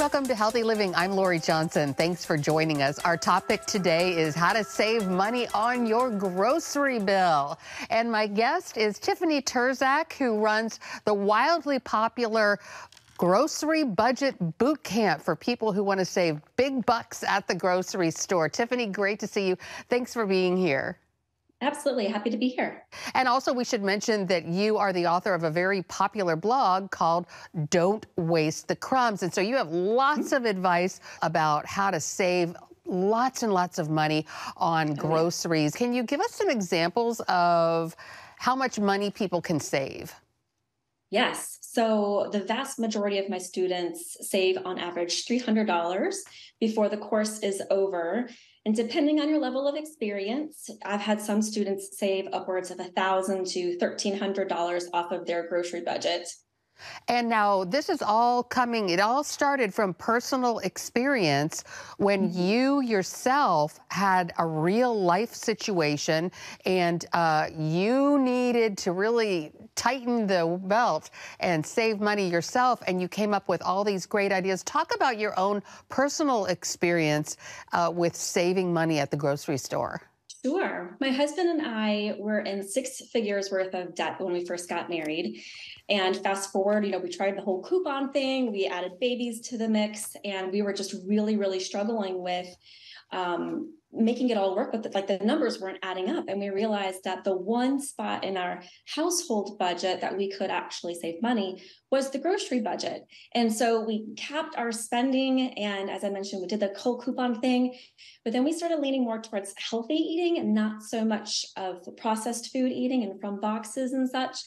Welcome to Healthy Living. I'm Lori Johnson. Thanks for joining us. Our topic today is how to save money on your grocery bill. And my guest is Tiffany Turzak, who runs the wildly popular Grocery Budget Boot Camp for people who want to save big bucks at the grocery store. Tiffany, great to see you. Thanks for being here. Absolutely. Happy to be here. And also, we should mention that you are the author of a very popular blog called Don't Waste the Crumbs. And so you have lots of advice about how to save lots and lots of money on groceries. Can you give us some examples of how much money people can save? Yes. So the vast majority of my students save on average $300 before the course is over. And depending on your level of experience, I've had some students save upwards of $1,000 to $1,300 off of their grocery budget. And now this is all coming, it all started from personal experience when you yourself had a real life situation and you needed to really tighten the belt and save money yourself, and you came up with all these great ideas. Talk about your own personal experience with saving money at the grocery store. Sure. My husband and I were in 6 figures worth of debt when we first got married. And fast forward, we tried the whole coupon thing. We added babies to the mix, and we were just really, really struggling with making it all work. But the numbers weren't adding up. And we realized that the one spot in our household budget that we could actually save money was the grocery budget. And so we capped our spending. And as I mentioned, we did the whole coupon thing. But then we started leaning more towards healthy eating and not so much of processed food eating and from boxes and such.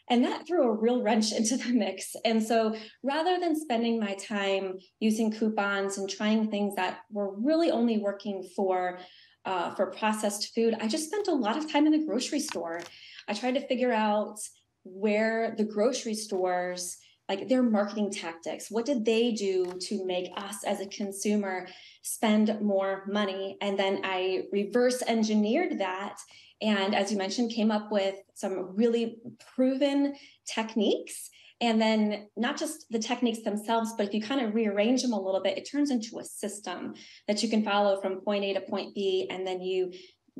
And that threw a real wrench into the mix. And so rather than spending my time using coupons and trying things that were really only working for processed food, I just spent a lot of time in the grocery store. I tried to figure out where the grocery stores, like their marketing tactics, what did they do to make us as a consumer spend more money? And then I reverse engineered that. And as you mentioned, came up with some really proven techniques. And then not just the techniques themselves, but if you kind of rearrange them a little bit, it turns into a system that you can follow from point A to point B. And then you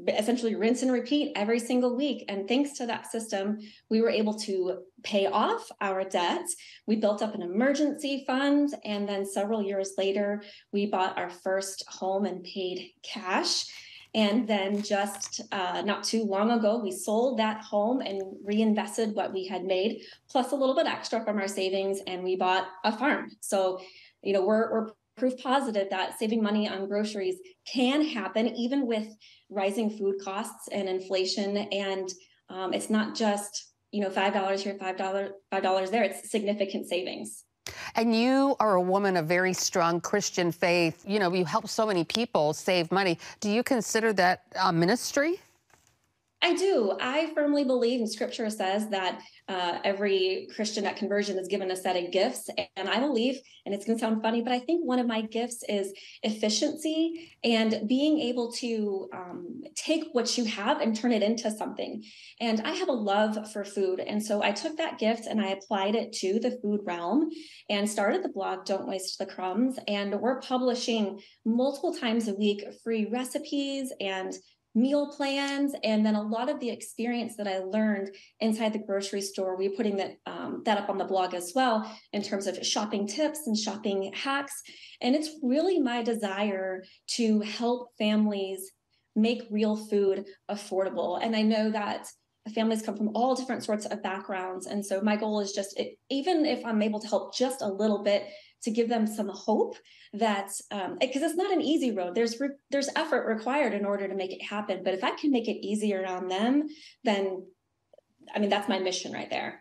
essentially rinse and repeat every single week. And thanks to that system, we were able to pay off our debt. We built up an emergency fund. And then several years later, we bought our first home and paid cash. And then just not too long ago, we sold that home and reinvested what we had made, plus a little bit extra from our savings, and we bought a farm. So, we're proof positive that saving money on groceries can happen even with rising food costs and inflation. And it's not just, $5 here, $5 there. It's significant savings. And you are a woman of very strong Christian faith. You help so many people save money. Do you consider that a ministry? I do. I firmly believe, and Scripture says that every Christian at conversion is given a set of gifts. And I believe, and it's going to sound funny, but I think one of my gifts is efficiency and being able to take what you have and turn it into something. And I have a love for food. And so I took that gift and I applied it to the food realm and started the blog, Don't Waste the Crumbs. And we're publishing multiple times a week free recipes and meal plans, and then a lot of the experience that I learned inside the grocery store, we're putting that up on the blog as well in terms of shopping tips and shopping hacks. And it's really my desire to help families make real food affordable. And I know that families come from all different sorts of backgrounds. And so my goal is just, even if I'm able to help just a little bit, to give them some hope that, because it's not an easy road. There's effort required in order to make it happen. But if I can make it easier on them, then, that's my mission right there.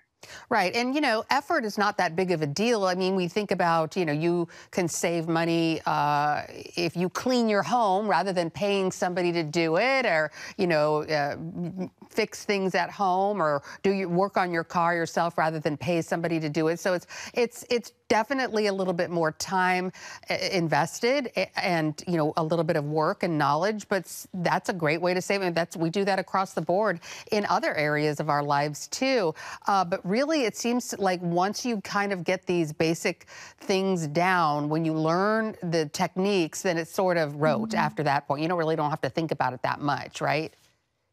Right. And, effort is not that big of a deal. I mean, we think about, you can save money if you clean your home rather than paying somebody to do it, or, fix things at home or do you work on your car yourself rather than pay somebody to do it. So it's definitely a little bit more time invested and, you know, a little bit of work and knowledge, but that's a great way to save. And we do that across the board in other areas of our lives too. But really it seems like once you kind of get these basic things down, when you learn the techniques, then it's sort of rote after that point. You don't have to think about it that much, right?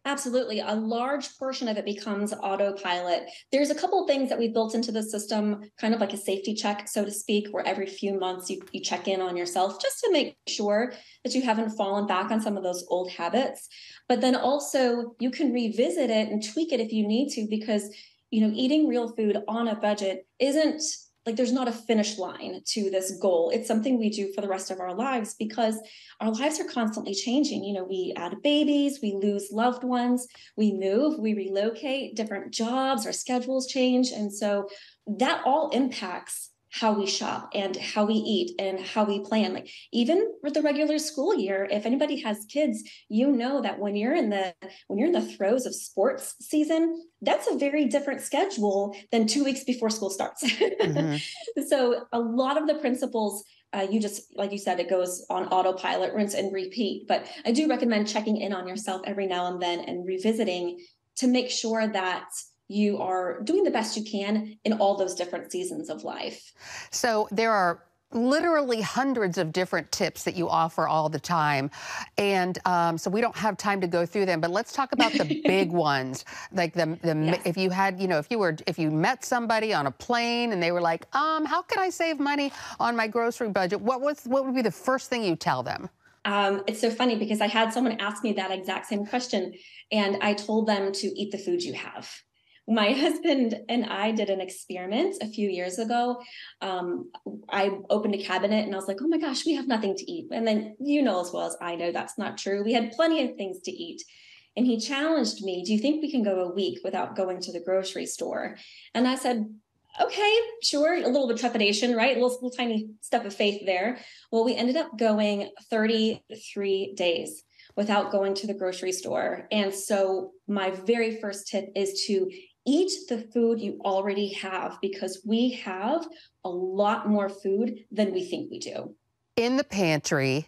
Absolutely. A large portion of it becomes autopilot. There's a couple of things that we've built into the system, kind of like a safety check, so to speak, where every few months you check in on yourself just to make sure that you haven't fallen back on some of those old habits. But then also you can revisit it and tweak it if you need to, because, eating real food on a budget isn't like there's not a finish line to this goal. It's something we do for the rest of our lives because our lives are constantly changing. We add babies, we lose loved ones, we move, we relocate, different jobs, our schedules change. And so that all impacts how we shop and how we eat and how we plan. Like even with the regular school year, if anybody has kids, that when you're in the throes of sports season, that's a very different schedule than 2 weeks before school starts. So a lot of the principles, like you said, it goes on autopilot, rinse and repeat. But I do recommend checking in on yourself every now and then and revisiting to make sure that you are doing the best you can in all those different seasons of life. So there are literally hundreds of different tips that you offer all the time. And so we don't have time to go through them, but let's talk about the big ones. Like Yes. if you met somebody on a plane and they were like, how can I save money on my grocery budget? What would be the first thing you tell them? It's so funny because I had someone ask me that exact same question, and I told them to eat the food you have. My husband and I did an experiment a few years ago. I opened a cabinet and I was like, oh my gosh, we have nothing to eat. And then as well as I know that's not true. We had plenty of things to eat. And he challenged me, do you think we can go a week without going to the grocery store? And I said, okay, sure. A little bit of trepidation, right? A little tiny step of faith there. Well, we ended up going 33 days without going to the grocery store. And so my very first tip is to eat the food you already have, because we have a lot more food than we think we do. In the pantry,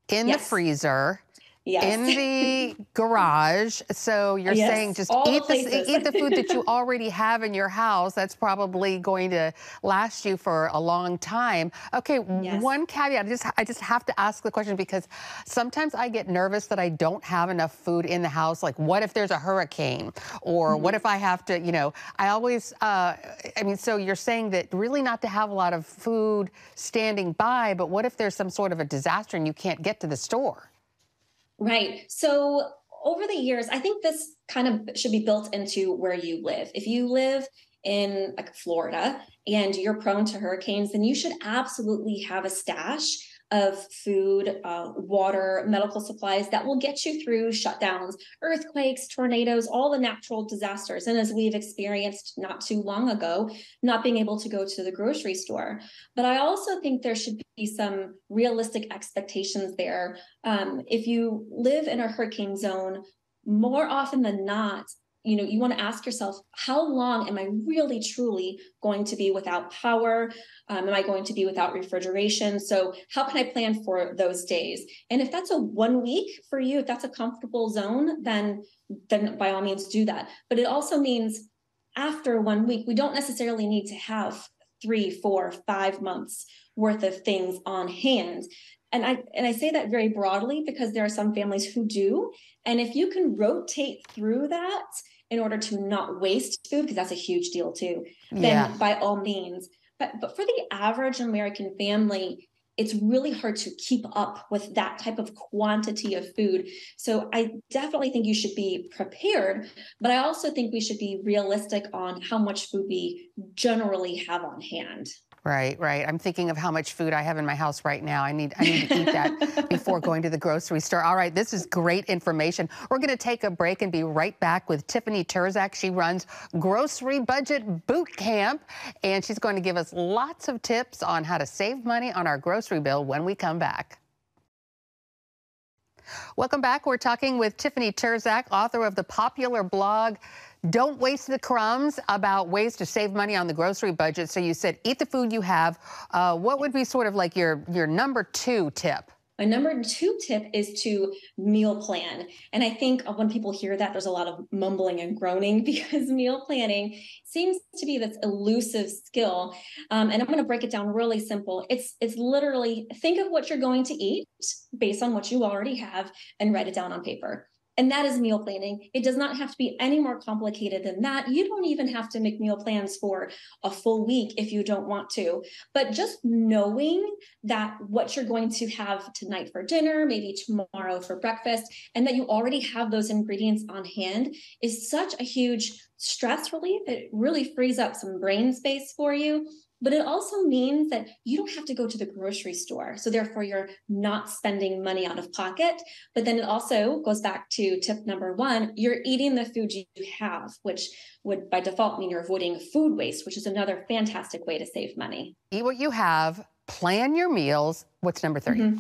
in the freezer, in the garage. So you're saying just eat the food that you already have in your house. That's probably going to last you for a long time. Okay, one caveat. I just have to ask the question because sometimes I get nervous that I don't have enough food in the house. Like, what if there's a hurricane? Or what if I have to, I always, so you're saying that really not to have a lot of food standing by, but what if there's some sort of a disaster and you can't get to the store? Right. So over the years, I think this kind of should be built into where you live. If you live in like Florida and you're prone to hurricanes, then you should absolutely have a stash of food, water, medical supplies that will get you through shutdowns, earthquakes, tornadoes, all the natural disasters. And as we've experienced not too long ago, not being able to go to the grocery store. But I also think there should be some realistic expectations there. If you live in a hurricane zone, more often than not, you want to ask yourself, how long am I really, truly going to be without power? Am I going to be without refrigeration? So how can I plan for those days? And if that's a 1 week for you, if that's a comfortable zone, then by all means do that. But it also means after 1 week, we don't necessarily need to have 3, 4, 5 months worth of things on hand. And I say that very broadly because there are some families who do. And if you can rotate through that in order to not waste food, because that's a huge deal too, then by all means. But for the average American family, it's really hard to keep up with that type of quantity of food. So I definitely think you should be prepared, but I also think we should be realistic on how much food we generally have on hand. Right. I'm thinking of how much food I have in my house right now. I need to eat that before going to the grocery store. All right, this is great information. We're going to take a break and be right back with Tiffany Turzak. She runs Grocery Budget Boot Camp, and she's going to give us lots of tips on how to save money on our grocery bill when we come back. Welcome back. We're talking with Tiffany Turzak, author of the popular blog, Don't Waste the Crumbs, about ways to save money on the grocery budget. So you said eat the food you have. What would be sort of like your number 2 tip? My number 2 tip is to meal plan. And I think when people hear that, there's a lot of mumbling and groaning because meal planning seems to be this elusive skill. And I'm going to break it down really simple. It's literally think of what you're going to eat based on what you already have and write it down on paper. And that is meal planning. It does not have to be any more complicated than that. You don't even have to make meal plans for a full week if you don't want to. But just knowing that what you're going to have tonight for dinner, maybe tomorrow for breakfast, and that you already have those ingredients on hand is such a huge stress relief. It really frees up some brain space for you. But it also means that you don't have to go to the grocery store. So therefore, you're not spending money out of pocket. But then it also goes back to tip number 1, you're eating the food you have, which would by default mean you're avoiding food waste, which is another fantastic way to save money. Eat what you have, plan your meals. What's number 3?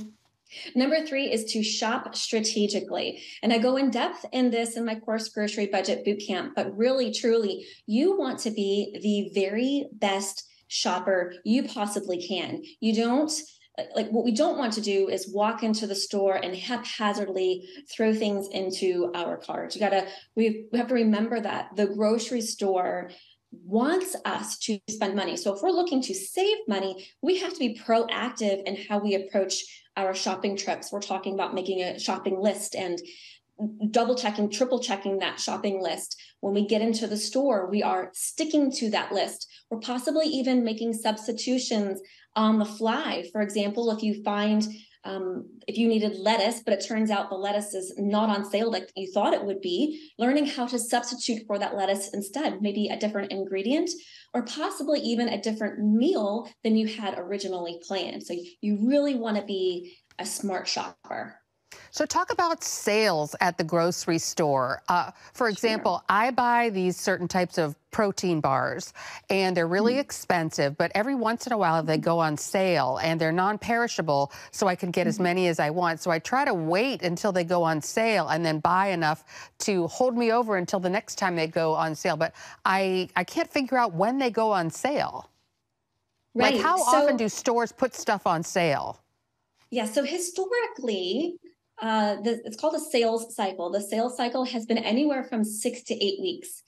Number 3 is to shop strategically. And I go in depth in this in my course, Grocery Budget Bootcamp. But really, truly, you want to be the very best shopper you possibly can. You don't what we don't want to do is walk into the store and haphazardly throw things into our cart. We have to remember that the grocery store wants us to spend money. So if we're looking to save money, we have to be proactive in how we approach our shopping trips. We're talking about making a shopping list and double checking, triple checking that shopping list. When we get into the store, we are sticking to that list. We're possibly even making substitutions on the fly. For example, if you find, if you needed lettuce, but it turns out the lettuce is not on sale like you thought it would be, learning how to substitute for that lettuce instead, maybe a different ingredient, or possibly even a different meal than you had originally planned. So you really want to be a smart shopper. So talk about sales at the grocery store. For example, I buy these certain types of protein bars, and they're really expensive, but every once in a while they go on sale, and they're non-perishable, so I can get as many as I want. So I try to wait until they go on sale and then buy enough to hold me over until the next time they go on sale. But I can't figure out when they go on sale. Right. Like, how often do stores put stuff on sale? Yeah, so historically, it's called a sales cycle. The sales cycle has been anywhere from 6 to 8 weeks.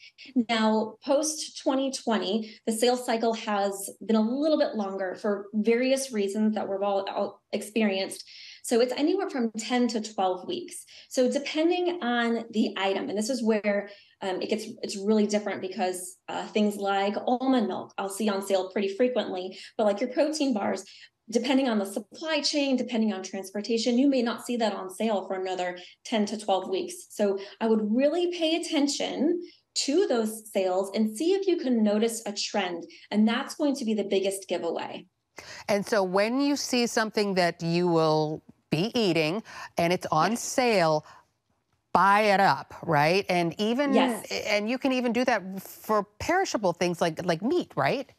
Now, post 2020, the sales cycle has been a little bit longer for various reasons that we've all experienced. So it's anywhere from 10 to 12 weeks. So depending on the item, and this is where it's really different because things like almond milk I'll see on sale pretty frequently, but like your protein bars, depending on the supply chain, depending on transportation, you may not see that on sale for another 10 to 12 weeks. So I would really pay attention to those sales and see if you can notice a trend. And that's going to be the biggest giveaway. And so when you see something that you will be eating and it's on sale, buy it up, right? And even and you can even do that for perishable things like meat, right?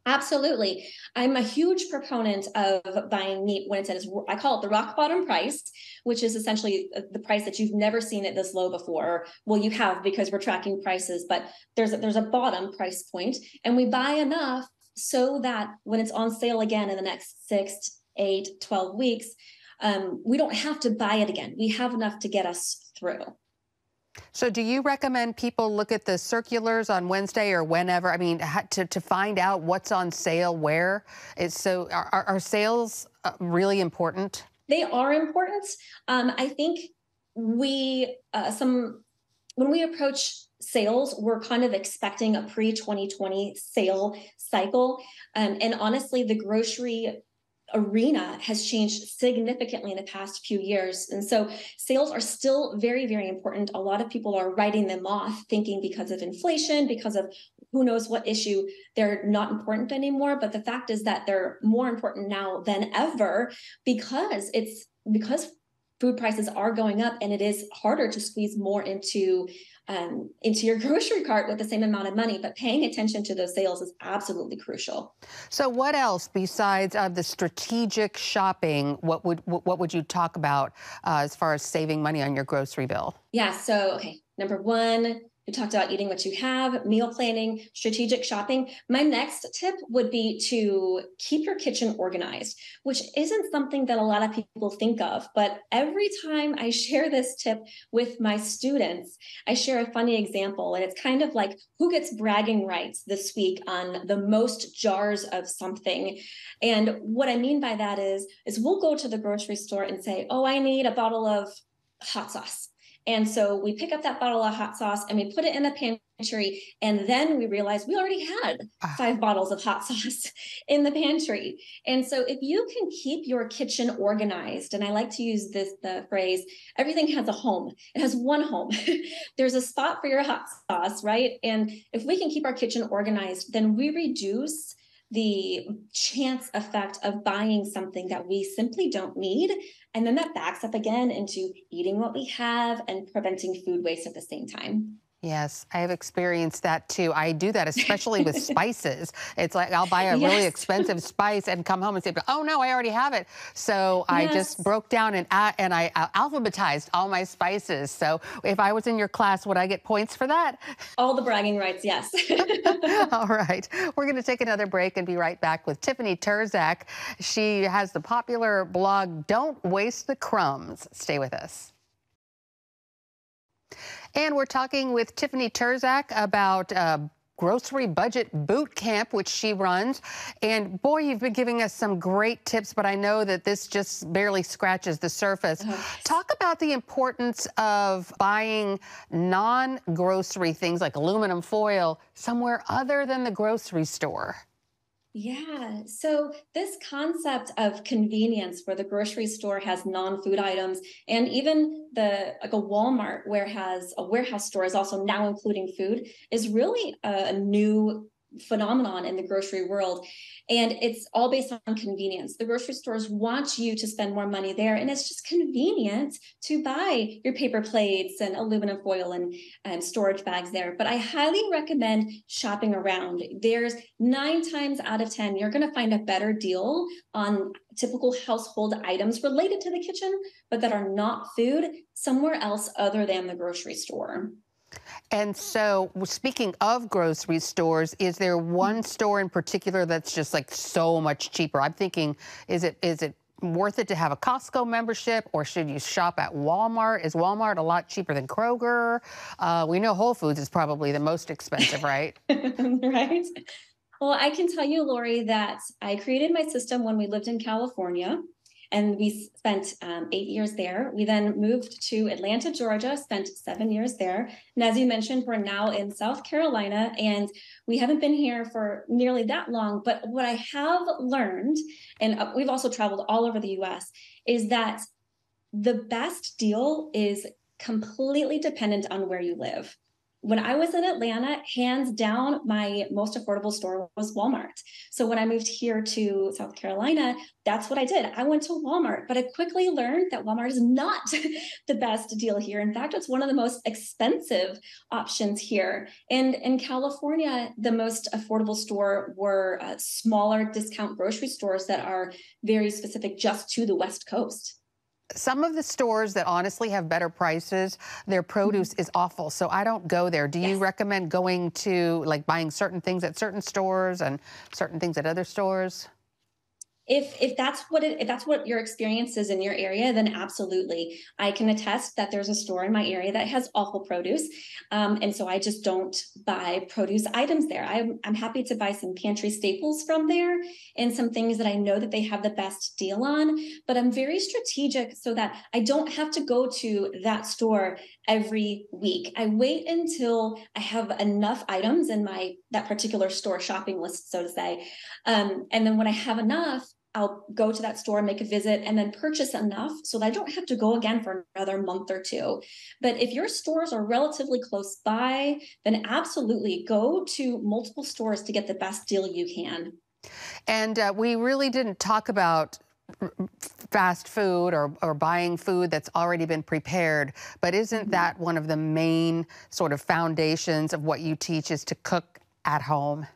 Absolutely. I'm a huge proponent of buying meat when it's at, I call it the rock bottom price, which is essentially the price that you've never seen it this low before. Well, you have because we're tracking prices, but there's a bottom price point, and we buy enough so that when it's on sale again in the next 6, 8, 12 weeks, we don't have to buy it again. We have enough to get us through. So do you recommend people look at the circulars on Wednesday or whenever, I mean, to find out what's on sale where? So are sales really important? They are important. I think when we approach sales, we're kind of expecting a pre-2020 sale cycle. And honestly, the grocery arena has changed significantly in the past few years. And so sales are still very, very important. A lot of people are writing them off, thinking because of inflation, because of who knows what issue, they're not important anymore. But the fact is that they're more important now than ever because food prices are going up, and it is harder to squeeze more into your grocery cart with the same amount of money. But paying attention to those sales is absolutely crucial. So what else besides the strategic shopping? What would you talk about as far as saving money on your grocery bill? Yeah. So, okay. Number one, we talked about eating what you have, meal planning, strategic shopping. My next tip would be to keep your kitchen organized, which isn't something that a lot of people think of. But every time I share this tip with my students, I share a funny example. And it's kind of like who gets bragging rights this week on the most jars of something. And what I mean by that is we'll go to the grocery store and say, oh, I need a bottle of hot sauce. And so we pick up that bottle of hot sauce and we put it in the pantry. And then we realize we already had 5 bottles of hot sauce in the pantry. And so if you can keep your kitchen organized, and I like to use the phrase, everything has a home. It has one home. There's a spot for your hot sauce, right? And if we can keep our kitchen organized, then we reduce the chance effect of buying something that we simply don't need. And then that backs up again into eating what we have and preventing food waste at the same time. Yes, I have experienced that too. I do that, especially with spices. It's like I'll buy a really expensive spice and come home and say, oh no, I already have it. So I just broke down and I alphabetized all my spices. So if I was in your class, would I get points for that? All the bragging rights, yes. All right. We're going to take another break and be right back with Tiffany Turzak. She has the popular blog, Don't Waste the Crumbs. Stay with us. And we're talking with Tiffany Turzak about grocery budget boot camp, which she runs. And boy, you've been giving us some great tips, but I know that this just barely scratches the surface. Talk about the importance of buying non-grocery things like aluminum foil somewhere other than the grocery store. Yeah. So this concept of convenience where the grocery store has non-food items, and even like a Walmart where has a warehouse store is also now including food, is really a new phenomenon in the grocery world. And it's all based on convenience. The grocery stores want you to spend more money there, and it's just convenient to buy your paper plates and aluminum foil and storage bags there. But I highly recommend shopping around. There's 9 times out of 10, you're going to find a better deal on typical household items related to the kitchen, but that are not food somewhere else other than the grocery store. And so, speaking of grocery stores, is there one store in particular that's just like so much cheaper? I'm thinking, is it worth it to have a Costco membership, or should you shop at Walmart? Is Walmart a lot cheaper than Kroger? We know Whole Foods is probably the most expensive, right? Right. Well, I can tell you, Lori, that I created my system when we lived in California. And we spent 8 years there. We then moved to Atlanta, Georgia, spent 7 years there. And as you mentioned, we're now in South Carolina, and we haven't been here for nearly that long. But what I have learned, and we've also traveled all over the US, is that the best deal is completely dependent on where you live. When I was in Atlanta, hands down, my most affordable store was Walmart. So when I moved here to South Carolina, that's what I did. I went to Walmart, but I quickly learned that Walmart is not the best deal here. In fact, it's one of the most expensive options here. And in California, the most affordable store were smaller discount grocery stores that are very specific just to the West Coast. Some of the stores that honestly have better prices, their produce is awful, so I don't go there. Do you recommend going to, like, buying certain things at certain stores and certain things at other stores? If that's what your experience is in your area, then absolutely. I can attest that there's a store in my area that has awful produce. And so I just don't buy produce items there. I'm happy to buy some pantry staples from there and some things that I know that they have the best deal on, but I'm very strategic so that I don't have to go to that store every week. I wait until I have enough items in that particular store shopping list, so to say. And then when I have enough, I'll go to that store, make a visit, and then purchase enough so that I don't have to go again for another month or 2. But if your stores are relatively close by, then absolutely go to multiple stores to get the best deal you can. And we really didn't talk about fast food or buying food that's already been prepared. But isn't that one of the main sort of foundations of what you teach, is to cook at home?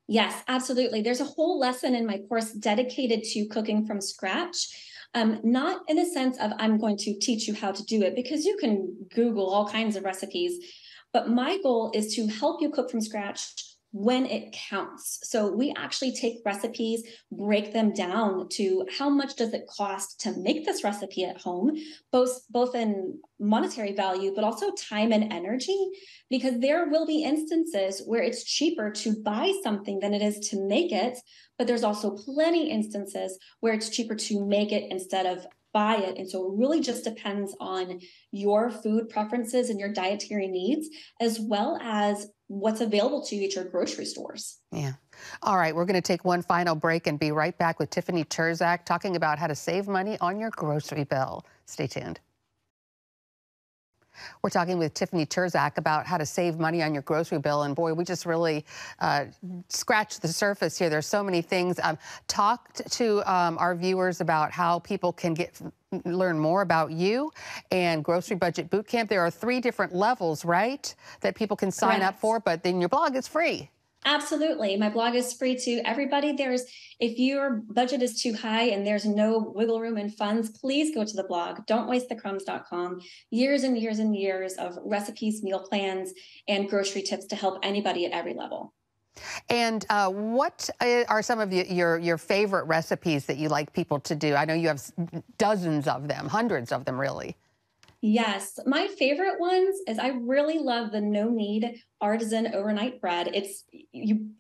Yes, absolutely. There's a whole lesson in my course dedicated to cooking from scratch. Not in the sense of I'm going to teach you how to do it, because you can Google all kinds of recipes. But my goal is to help you cook from scratch when it counts. So we actually take recipes, break them down to how much does it cost to make this recipe at home, both in monetary value, but also time and energy, because there will be instances where it's cheaper to buy something than it is to make it. But there's also plenty instances where it's cheaper to make it instead of buy it. And so it really just depends on your food preferences and your dietary needs, as well as what's available to you at your grocery stores. Yeah. All right, we're going to take one final break and be right back with Tiffany Turzak talking about how to save money on your grocery bill. Stay tuned. We're talking with Tiffany Turzak about how to save money on your grocery bill. And boy, we just really scratched the surface here. There's so many things. Talk to our viewers about how people can learn more about you and Grocery Budget Bootcamp. There are 3 different levels, right, that people can sign up for, but then your blog is free. Absolutely. My blog is free to everybody. If your budget is too high and there's no wiggle room in funds, please go to the blog. Don'twastethecrumbs.com. Years and years and years of recipes, meal plans, and grocery tips to help anybody at every level. And what are some of your favorite recipes that you like people to do? I know you have dozens of them, hundreds of them, really. Yes, my favorite ones is I really love the no-knead artisan overnight bread. You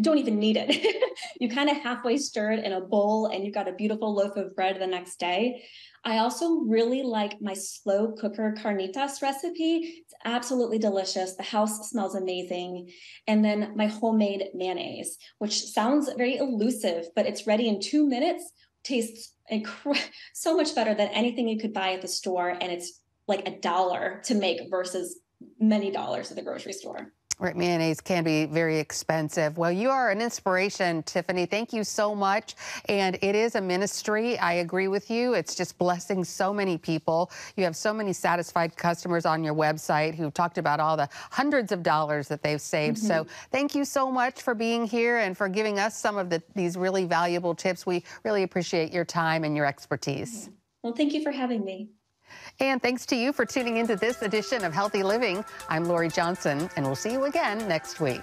don't even need it. You kind of halfway stir it in a bowl and you've got a beautiful loaf of bread the next day. I also really like my slow cooker carnitas recipe. It's absolutely delicious. The house smells amazing. And then my homemade mayonnaise, which sounds very elusive, but it's ready in 2 minutes. Tastes so much better than anything you could buy at the store, and it's like $1 to make versus many dollars at the grocery store. Right, mayonnaise can be very expensive. Well, you are an inspiration, Tiffany. Thank you so much. And it is a ministry. I agree with you. It's just blessing so many people. You have so many satisfied customers on your website who talked about all the hundreds of dollars that they've saved. So thank you so much for being here and for giving us some of these really valuable tips. We really appreciate your time and your expertise. Well, thank you for having me. And thanks to you for tuning into this edition of Healthy Living. I'm Lori Johnson, and we'll see you again next week.